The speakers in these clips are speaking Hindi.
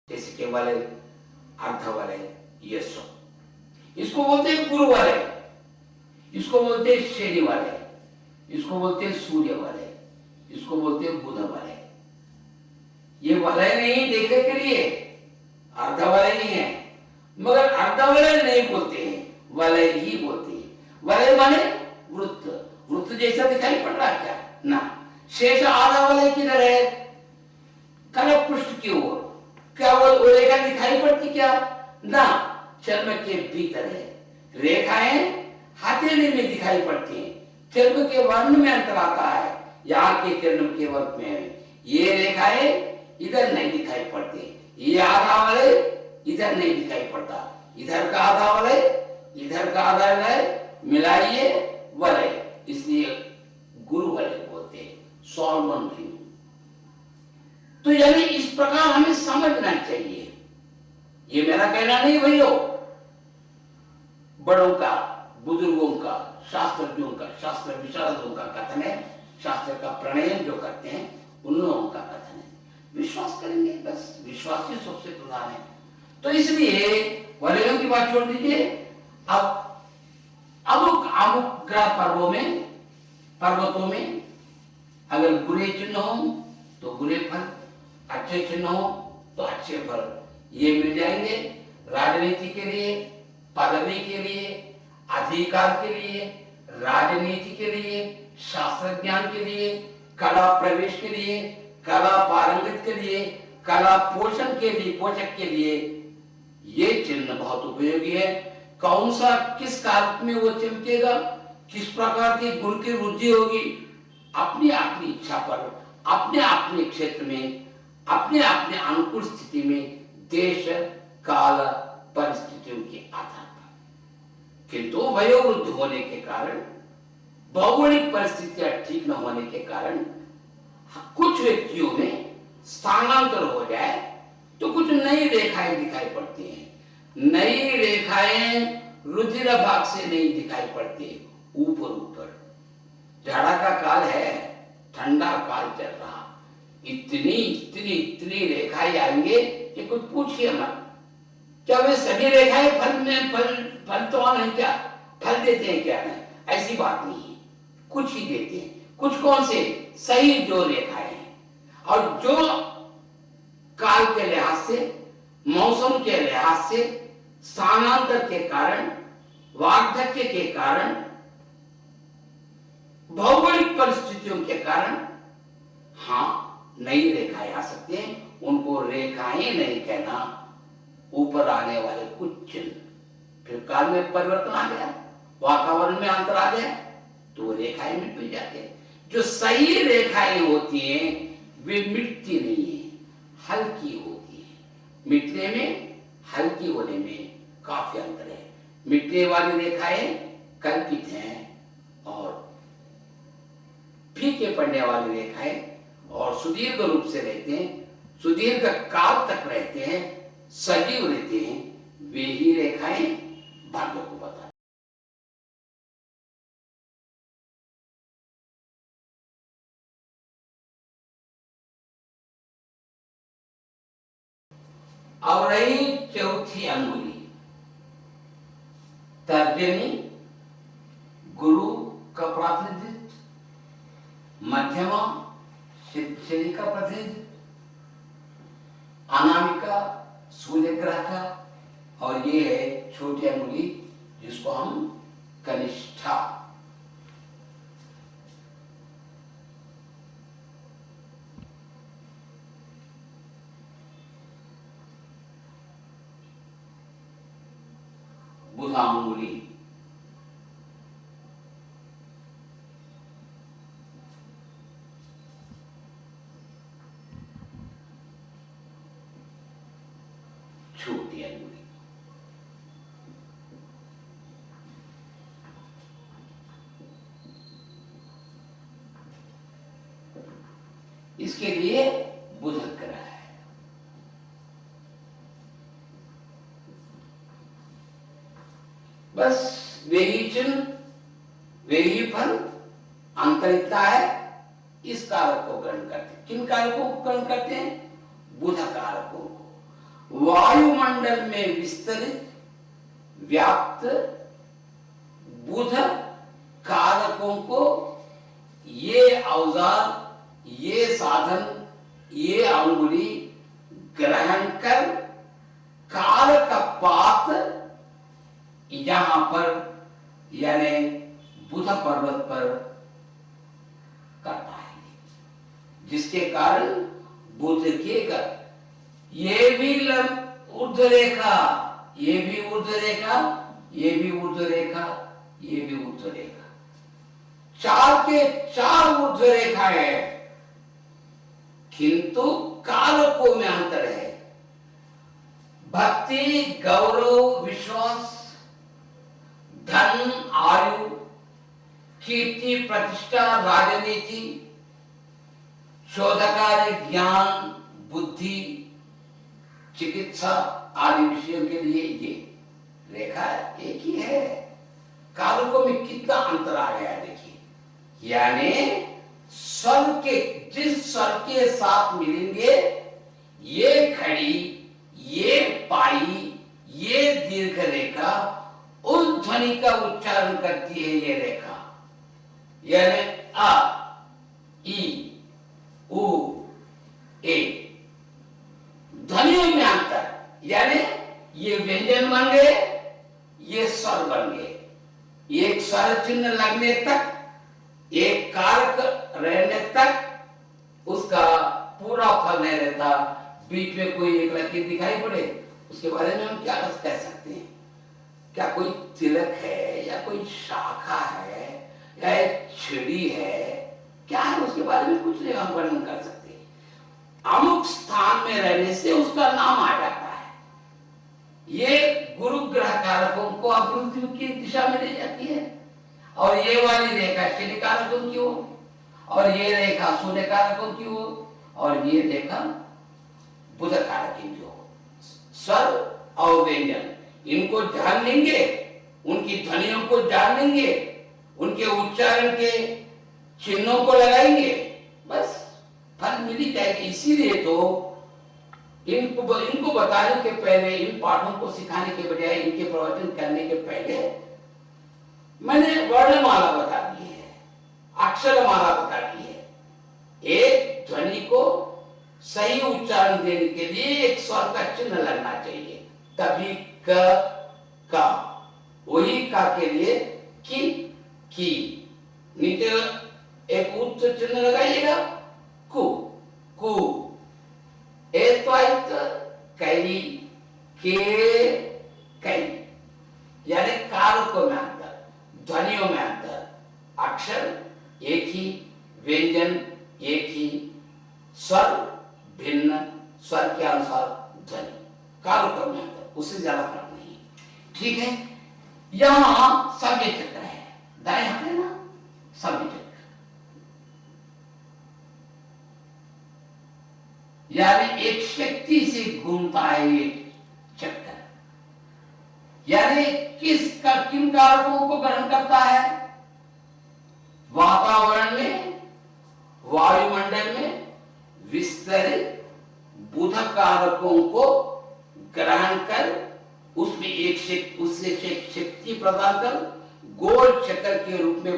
जैसे के वलय, अर्ध वलय, ये सब। इसको बोलते हैं गुरु वलय, इसको बोलते हैं शनि वलय, इसको बोलते हैं सूर्य वलय, इसको बोलते हैं बुध वलय। ये वलय नहीं देखने के लिए, अर्ध वलय ही है, मगर अर्ध वलय नहीं बोलते हैं, वलय ही बोलते हैं। वलय माने वृत्त, वृत्त जैसा दिखाई पड़ रहा है क्या? ना। शेष आधा वलय किधर है? कनक पृष्ठ की ओर। क्या वो रेखा दिखाई पड़ती क्या? ना, चर्म के भीतर है। रेखाएं हथेली में दिखाई पड़ती हैं, चर्म के वर्ण में अंतर आता है, यहाँ के चर्म के वर्ण में ये रेखाएं इधर नहीं दिखाई पड़ती, ये आधा वलय इधर नहीं दिखाई पड़ता, इधर का आधा वलय, इधर का आधा वलय मिलाइए वलय, इसलिए गुरु वलय बोलते हैं, सॉल्मन रिंग। तो यानी इस प्रकार हमें समझना चाहिए। ये मेरा कहना नहीं भैया, बड़ों का, बुजुर्गों का, शास्त्रज्ञों का, शास्त्र विशारदों का कथन है, शास्त्र का प्रणयन जो करते हैं उन लोगों का कथन है। विश्वास करेंगे, बस विश्वास ही सबसे प्रधान है। तो इसलिए वलयों की बात छोड़ दीजिए, अब अमुक अमुक ग्रह पर्वों में, पर्वतों में अगर बुरे चिन्ह हो तो बुरे फल, अच्छे चिन्ह हो तो अच्छे फल ये मिल जाएंगे। राजनीति के लिए, पदवी के लिए, अधिकार के लिए, राजनीति के लिए, शास्त्र ज्ञान के लिए, कला प्रवेश के लिए, कला पारंगत के लिए, कला पोषण के लिए, पोषक के लिए ये चिन्ह बहुत उपयोगी है। कौन सा किस काल में वो चमकेगा, किस प्रकार के गुण की वृद्धि होगी, अपनी अपनी इच्छा पर, अपने अपने क्षेत्र में, अपने अपने अनुकूल स्थिति में, देश काल परिस्थितियों के आधार पर। किंतु वयोवृद्ध होने के कारण, भौगोलिक परिस्थितियां ठीक न होने के कारण कुछ व्यक्तियों में स्थानांतर हो जाए तो कुछ नई रेखाएं दिखाई पड़ती हैं। नई रेखाएं रुधिर भाग से नहीं दिखाई पड़ती, ऊपर ऊपर। जाड़ा का काल है, ठंडा काल चल रहा, इतनी इतनी इतनी रेखाएं आएंगे कि कुछ पूछिए मत। क्या वे सभी रेखाएं फल में फल तो नहीं, क्या फल देते हैं? क्या नहीं, ऐसी बात नहीं है, कुछ ही देते हैं। कुछ कौन से? सही जो रेखाएं हैं, और जो काल के लिहाज से, मौसम के लिहाज से, स्थानांतर के कारण, वार्धक्य के कारण, भौगोलिक परिस्थितियों के कारण, हाँ नई रेखाएं आ सकते हैं। उनको रेखाएं नहीं कहना, ऊपर आने वाले कुछ चिन्ह। फिर काल में परिवर्तन आ गया, वातावरण में अंतर आ गया, तो वो रेखाएं मिट भी जाते हैं। जो सही रेखाएं होती हैं वे मिटती नहीं है, हल्की होती है। मिटने में, हल्की होने में काफी अंतर है। मिटने वाली रेखाएं कल्पित हैं और फीके पड़ने वाली रेखाएं और सुदीर्घ रूप से रहते हैं, सुदीर्घ काल तक रहते हैं, सजीव रहते हैं, वे ही रेखाएं भाग्य को बताते हैं। अब रही चौथी अंगुली, तर्जनी, गुरु का प्रातिनिधित्व, मध्यमा शनि का प्रतिनिधित्व, अनामिका सूर्य ग्रह का, और ये है छोटी अंगुली जिसको हम कनिष्ठा। बुधांगुली, छोटी अंगुली। इसके लिए बुध ग्रह है। बस वे ही चिन्ह, वे ही फल, अंतर इतना है। इस कारक को ग्रहण करते हैं। किन कारकों को ग्रहण करते हैं? बुध कारकों को। वायुमंडल में विस्तरित व्याप्त बुध कारकों को ये औजार, ये साधन, ये अंगुली ग्रहण कर काल का पात यहां पर यानी बुध पर्वत पर करता है, जिसके कारण बुध के कर ये भी ऊर्ध्व रेखा, ये भी ऊर्ध्व रेखा, ये भी ऊर्ध्व रेखा, ये भी ऊर्ध्व रेखा, चार के चार ऊर्ध्व रेखा है, किंतु कारकों में अंतर है। भक्ति, गौरव, विश्वास, धन, आयु, कीर्ति, प्रतिष्ठा, राजनीति, शोधकार्य, ज्ञान, बुद्धि, चिकित्सा आदि विषयों के लिए ये रेखा एक ही है। कारकों में कितना अंतर आ गया देखिए। यानी स्वर के जिस स्वर के साथ मिलेंगे ये खड़ी, ये पाई, ये दीर्घ रेखा उस ध्वनि का उच्चारण करती है ये रेखा। यानी आ, ई, उ, ए, ध्वनियों में अंतर, यानी ये व्यंजन बन गए, ये स्वर बन गए। एक स्वर चिन्ह लगने तक, एक कारक रहने तक उसका पूरा फल नहीं रहता। बीच में कोई एक लकीर दिखाई पड़े, उसके बारे में हम क्या कह सकते हैं? क्या कोई तिलक है, या कोई शाखा है, या एक छड़ी है, क्या है? उसके बारे में कुछ नहीं हम वर्णन कर सकते। अमुक स्थान में रहने से उसका नाम आ जाता है। ये गुरु ग्रह कारकों को अभिवृद्धि की दिशा में ले जाती है, और ये वाली रेखा शनि कारकों की ओर, और ये रेखा सूर्य कारकों की ओर, और ये रेखा बुध कारकों की ओर। स्वर और व्यंजन इनको ध्यान लेंगे, उनकी ध्वनियों को जान लेंगे, उनके उच्चारण के चिन्हों को लगाएंगे, बस फल मिल ही जाएगी। इसीलिए तो इनको बताने के पहले, इन पाठों को सिखाने के बजाय, इनके प्रवचन करने के पहले मैंने वर्णमाला बता दी है, अक्षरमाला बता दी है। एक ध्वनि को सही उच्चारण देने के लिए एक स्वर का चिन्ह लगना चाहिए, तभी का, वही का के लिए की, नीचे एक उच्च चिन्ह लगाइएगा, कु, एत्वाइत कई, के, कई, यानी कारकों में अंतर, ध्वनियों में अंतर, अक्षर एक ही, व्यंजन एक ही, स्वर भिन्न, स्वर के अनुसार ध्वनि, कारकों में अंतर, उससे ज्यादा फर्क नहीं। ठीक है, यहां सव्य चक्र है, दाएं हाथ है ना, सव्य चक्र, यानी एक शक्ति से घूमता है ये चक्कर। यानी किन कारकों को ग्रहण करता है? वातावरण में, वायुमंडल में विस्तरित बुध कारकों को ग्रहण कर उसमें उससे शक्ति प्रदान कर गोल चक्र के रूप में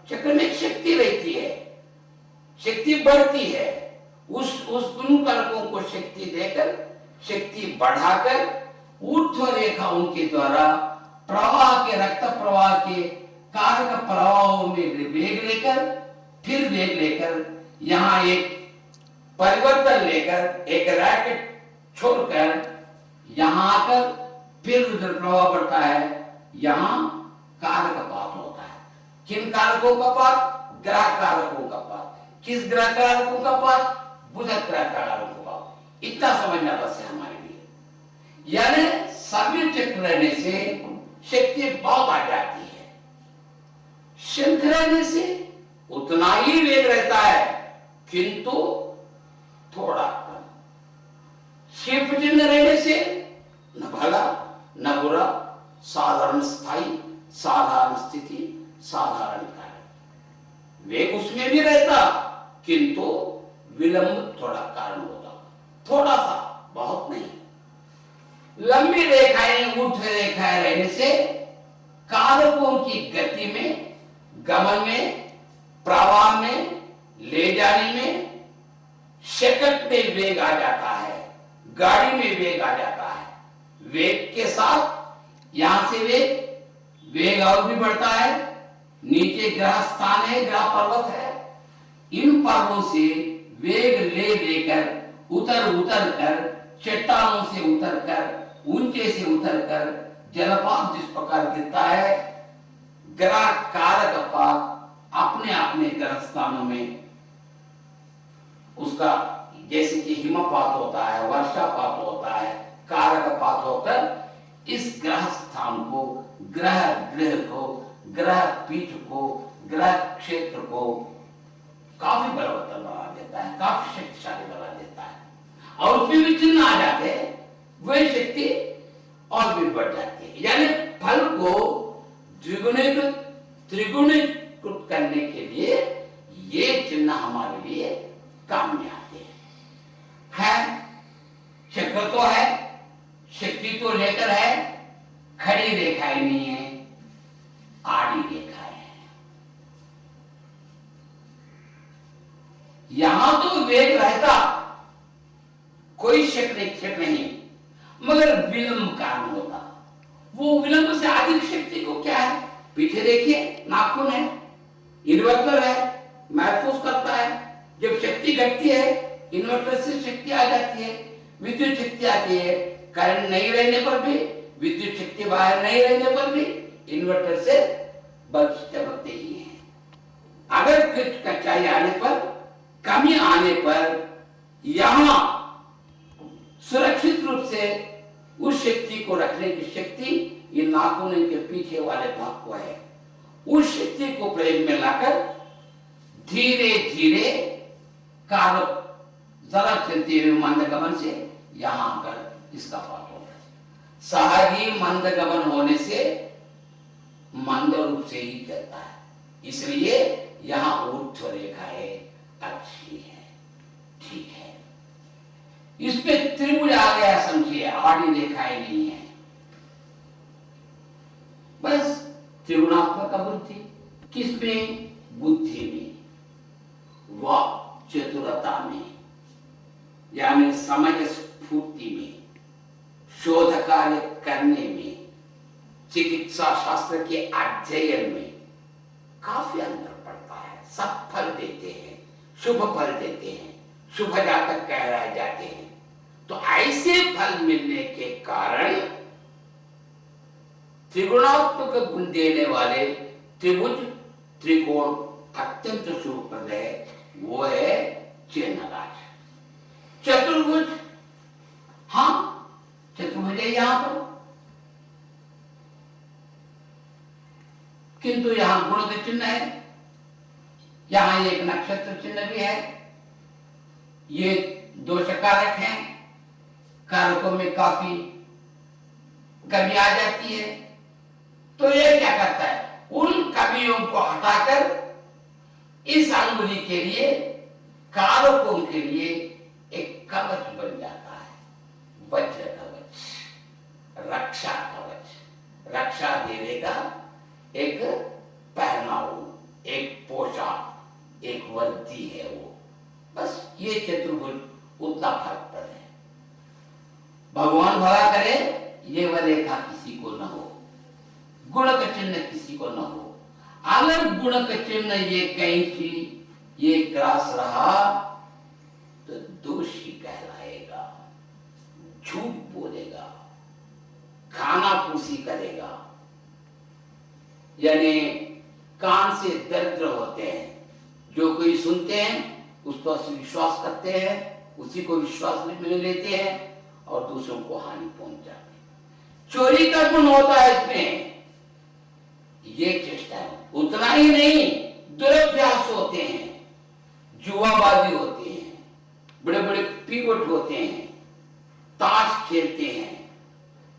चक्र में एक शक्ति रहती है, शक्ति बढ़ती है। उस उन कारकों को शक्ति देकर, शक्ति बढ़ाकर ऊर्ध्व रेखा उनके द्वारा प्रवाह के, रक्त प्रवाह के कारक प्रवाहों में वेग लेकर, फिर वेग लेकर यहां एक परिवर्तन लेकर, एक रैकेट छोड़कर यहां आकर फिर उधर प्रवाह बढ़ता है, यहां कारकपात होता है। किन कारकों का पात? ग्रह कारकों का पात। किस ग्रह कारकों का पात? बुध ग्रह कारकों का। इतना समझना बस है हमारे लिए। यानी सव्य चक्र रहने से शक्ति बहुत आ जाती है, शंख रहने से उतना ही वेग रहता है, किंतु थोड़ा कम। शिव चिन्ह रहने से न भला न बुरा, साधारण स्थाई, साधारण स्थिति, साधारण कारण। वेग उसमें भी रहता, किंतु विलंब थोड़ा कारण होता, थोड़ा सा, बहुत नहीं। लंबी रेखाएं ऊर्ध्व रेखाएं रहने से कारकों की गति में, गमन में, प्रवाह में, ले जाने में, सेकंड में वेग आ जाता है, गाड़ी में वेग आ जाता है। वेग के साथ यहां से वेग और भी बढ़ता है। नीचे ग्रह स्थान है, ग्रह पर्वत है। इन पर्वतों से वेग ले लेकर उतर कर, चट्टानों से उतर कर, ऊंचे से उतर कर जलपात जिस प्रकार गिरता है, ग्रह कारक अपने अपने ग्रह स्थानों में उसका, जैसे कि हिमपात होता है, वर्षापात होता है, कारकपात होकर इस ग्रह स्थान को, ग्रह को, ग्रह पीठ को, ग्रह क्षेत्र को काफी बलवत्तर बना देता है, काफी शक्तिशाली बना देता है। और उसमें भी चिन्ह आ जाते हैं, वही शक्ति और भी बढ़ जाती है। यानी फल को त्रिगुणीकृत करने के लिए ये चिन्ह हमारे लिए काम में आते हैं। चक्र तो है, शक्ति तो लेकर है, खड़ी रेखाएं नहीं है, आड़ी रेखाएं है। यहां तो वेग रहता, कोई शक नहीं, मगर विलंब कारण होता। वो विलंब से अधिक शक्ति को क्या है, पीछे देखिए नाखून है, इन्वर्टर है, महसूस करता है। जब शक्ति घटती है, इन्वर्टर से शक्ति आ जाती है, विद्युत शक्ति आती है। करंट नहीं रहने पर भी, विद्युत शक्ति बाहर नहीं रहने पर भी इन्वर्टर से बल्ब चमकते ही हैं। अगर कुछ कच्चाई आने पर, कमी आने पर, यहां सुरक्षित रूप से उस शक्ति को रखने की शक्ति ये नाखून के पीछे वाले भाग को है। उस शक्ति को प्रयोग में लाकर धीरे धीरे कारक जरा चलते हुए मंदगमन से यहां आकर इसका पाठ होता है। सहजी मंदगमन होने से मंद रूप से ही चलता है, इसलिए यहां ऊर्ध्व रेखाएं अच्छी है, ठीक है। इसमें त्रिभुज आ गया समझिए, आड़ी रेखाएं नहीं है। बस त्रिगुणात्मक बुद्धि किसमें, बुद्धि में, व चतुरता में, यानी समझ स्फूर्ति में, शोध कार्य करने में, चिकित्सा शास्त्र के अध्ययन में काफी अंतर पड़ता है। सब फल देते हैं, शुभ फल देते हैं, शुभ जातक कहलाए जाते हैं। तो ऐसे फल मिलने के कारण त्रिगुणात्मक गुण देने वाले त्रिभुज, त्रिकोण अत्यंत शुभ फल है, वो है चिन्ह राशि। चतुर्भुज, हाँ चतुर्भुज है यहां पर, किंतु यहां गुण का चिन्ह है, यहां एक नक्षत्र चिन्ह भी है। ये दोष कारक हैं, कारकों में काफी कमी आ जाती है। तो ये क्या करता है, उन कमियों को हटाकर इस अंगुली के लिए, कारकों के लिए एक कवच बन जाता है, वज्र कवच, रक्षा कवच। रक्षा देने का एक पहनावा, एक पोशाक, एक वर्दी है वो। बस ये चतुर्भुज उतना फर्क पड़ता है। भगवान भला करे ये वह रेखा किसी को न हो, गुण का चिन्ह किसी को न हो। अगर गुण का चिन्ह ये कैंची, ये क्रास रहा तो दोषी कहलाएगा, झूठ बोलेगा, खाना पूसी करेगा, यानी कान से दरिद्र होते हैं। जो कोई सुनते हैं उस पर विश्वास करते हैं, उसी को विश्वास में लेते हैं और दूसरों को हानि पहुंचाते हैं। चोरी का गुण होता है इसमें, ये चेष्टा है। उतना ही नहीं, दुरभ्यास होते हैं, जुआबाजी होते हैं, बड़े बड़े पीवट होते हैं, ताश खेलते हैं,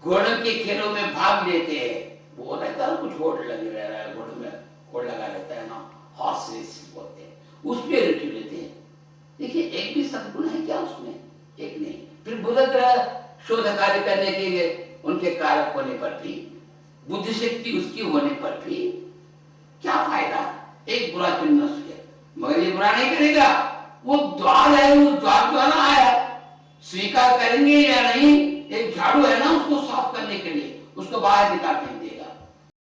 घोड़ों के खेलों में भाग लेते हैं। वो रहता है कुछ घोड़ लगे रह रहा है, घोड़े में घोड़ लगा रहता है ना, हॉर्स रेसिंग होते हैं, उसमें रुचि लेते हैं। देखिए एक भी सद्गुण है क्या उसमें, एक नहीं। फिर बुध ग्रह शोध कार्य करने के लिए उनके कारक होने पर भी, बुद्धि शक्ति उसकी होने पर भी क्या फायदा? एक बुरा चिन्ह किया मगर ये बुरा नहीं करेगा, वो द्वार है, वो द्वार द्वारा आया, स्वीकार करेंगे या नहीं? एक झाड़ू है ना उसको साफ करने के लिए, उसको बाहर निकाल नहीं देगा।